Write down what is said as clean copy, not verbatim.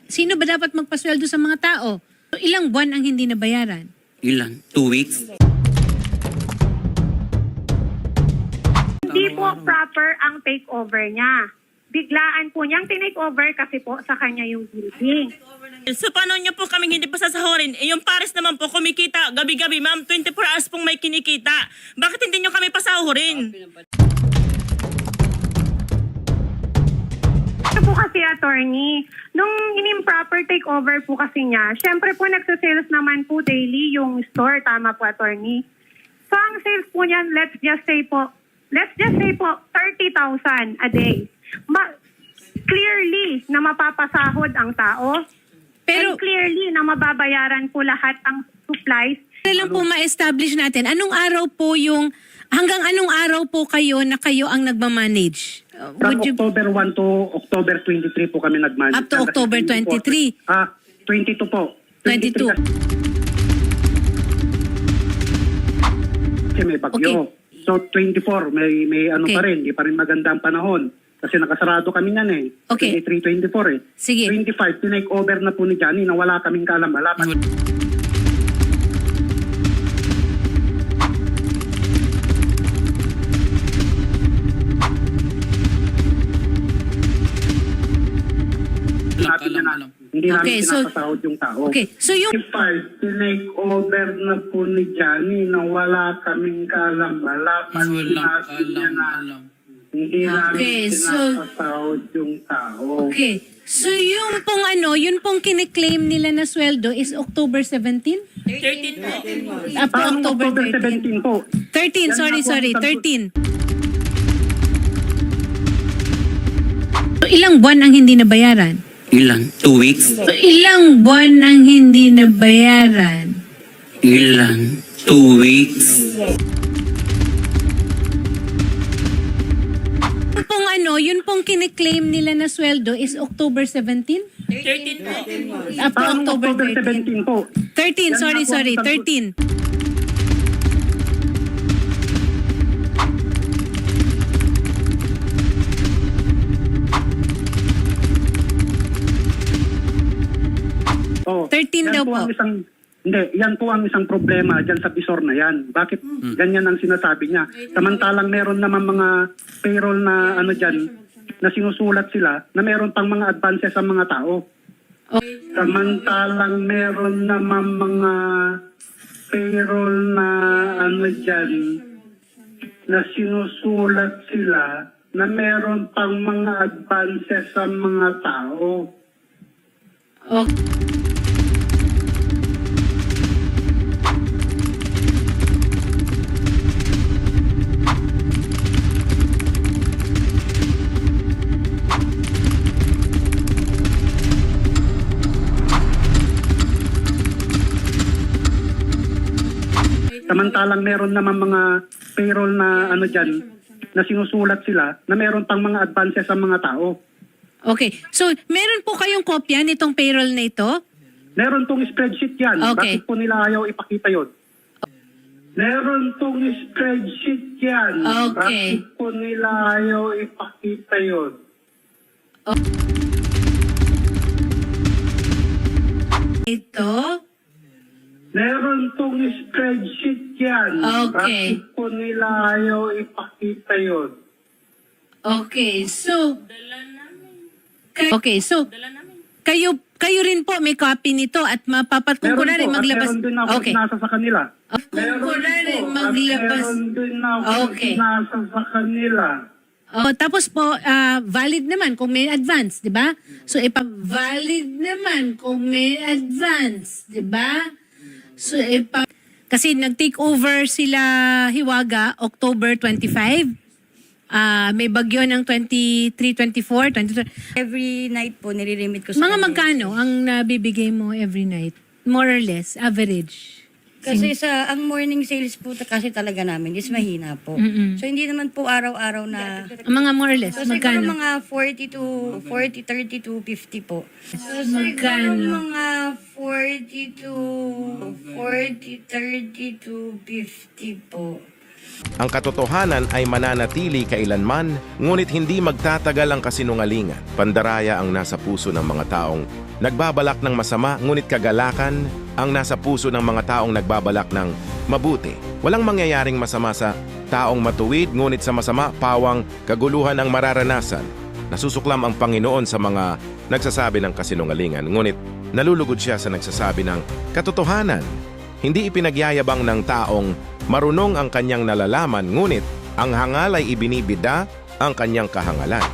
Sino ba dapat magpasweldo sa mga tao? So, ilang buwan ang hindi nabayaran? Ilan? 2 weeks? Hindi po proper ang takeover niya. Biglaan po niyang tinake-over kasi po sa kanya yung building. So paano niyo po kaming hindi pa sasahurin? Eh yung pares naman po kumikita gabi-gabi, ma'am. 24 hours pong may kinikita. Bakit hindi niyo kami pasahurin? Ito po kasi, attorney, nung in-improper takeover po kasi niya, syempre po nagsasales naman po daily yung store. Tama po, attorney. So ang sales po niyan, let's just say po 30,000 a day. Clearly na mapapasahod ang tao. Pero And clearly na mababayaran po lahat ang supplies. lang po ma-establish natin, hanggang anong araw po kayo na kayo ang nagmamanage? From October 1 to October 23 po kami nag-manage. Up to October 23? 22 po. 22. Kasi may bagyo. Okay. So 24, may ano Okay. pa rin, di pa rin maganda ang panahon. Kasi nakasarado kami niyan eh. Okay. 23, 24 eh. Sige. 25, tinake over na po ni Johnny na wala kaming kaalam-alaman. Natin niya na, hindi Okay, namin so- pinapasahod yung tao. Okay, so yung 25, tinake over na po ni Johnny na wala kaming kaalam-alaman. Sinabi niya na hindi Okay, namin so- pinapasahod yung tao. Okay. So yun pong kiniklaim nila na sweldo is October 17? 13 po. Up to October 17 po. 13, Yan sorry, na po ang 13. So ilang buwan ang hindi nabayaran? Ilan? 2 weeks? So ilang buwan ang hindi nabayaran? Ilan? 2 weeks? Yun pong kiniklaim nila na sweldo is October 17? 13 po. Up to October 13. 17 po. 13, Yan na po sorry, ang 13. Oh, 13 yan daw po. po. Yan po ang isang problema dyan sa Bisor na yan. Bakit ganyan ang sinasabi niya? Samantalang meron naman mga payroll na ano dyan, na sinusulat sila na meron pang mga advances sa mga tao. Samantalang meron naman mga payroll na ano dyan, na sinusulat sila na meron pang mga advances sa mga tao. Okay. Samantalang meron naman mga payroll na ano dyan, na sinusulat sila na meron pang mga advances sa mga tao. Okay. So, meron po kayong kopya nitong payroll na ito? Meron tong spreadsheet yan. Okay. Bakit po nila ayaw ipakita yun? Meron tong spreadsheet yan. Okay. Bakit po nila ayaw ipakita yun? Ito? Meron tong spreadsheet yan. Okay. Bakit po nila ayaw ipakita yun? Okay. So, kayo rin po may copy nito at kung Meron kunwari po, maglabas. at meron din ako Okay. nasa sa kanila. Kung kunwari maglabas. Meron din ako Okay. nasa sa kanila. Tapos po, valid naman kung may advance, di ba? So, valid naman kung may advance, di ba? So, kasi nag-take over sila Hiwaga October 25. May bagyo ng 23, 24, 22. Every night po, nire-remit ko sa Mga kanila. magkano ang nabibigay mo every night? More or less, average. Kasi ang morning sales po kasi talaga namin is mahina po. So hindi naman po araw-araw na... Mga more or less, So siguro magkano? mga 40, 30 to 50 po. So Magkano? siguro mga 40 to 30 to 50 po. Ang katotohanan ay mananatili kailanman, ngunit hindi magtatagal ang kasinungalingan. Pandaraya ang nasa puso ng mga taong nagbabalak ng masama ngunit kagalakan ang nasa puso ng mga taong nagbabalak ng mabuti. Walang mangyayaring masama sa taong matuwid ngunit sa masama pawang kaguluhan ang mararanasan. Nasusuklam ang Panginoon sa mga nagsasabi ng kasinungalingan ngunit nalulugod siya sa nagsasabi ng katotohanan. Hindi ipinagyayabang ng taong marunong ang kanyang nalalaman ngunit ang hangal ay ibinibida ang kanyang kahangalan.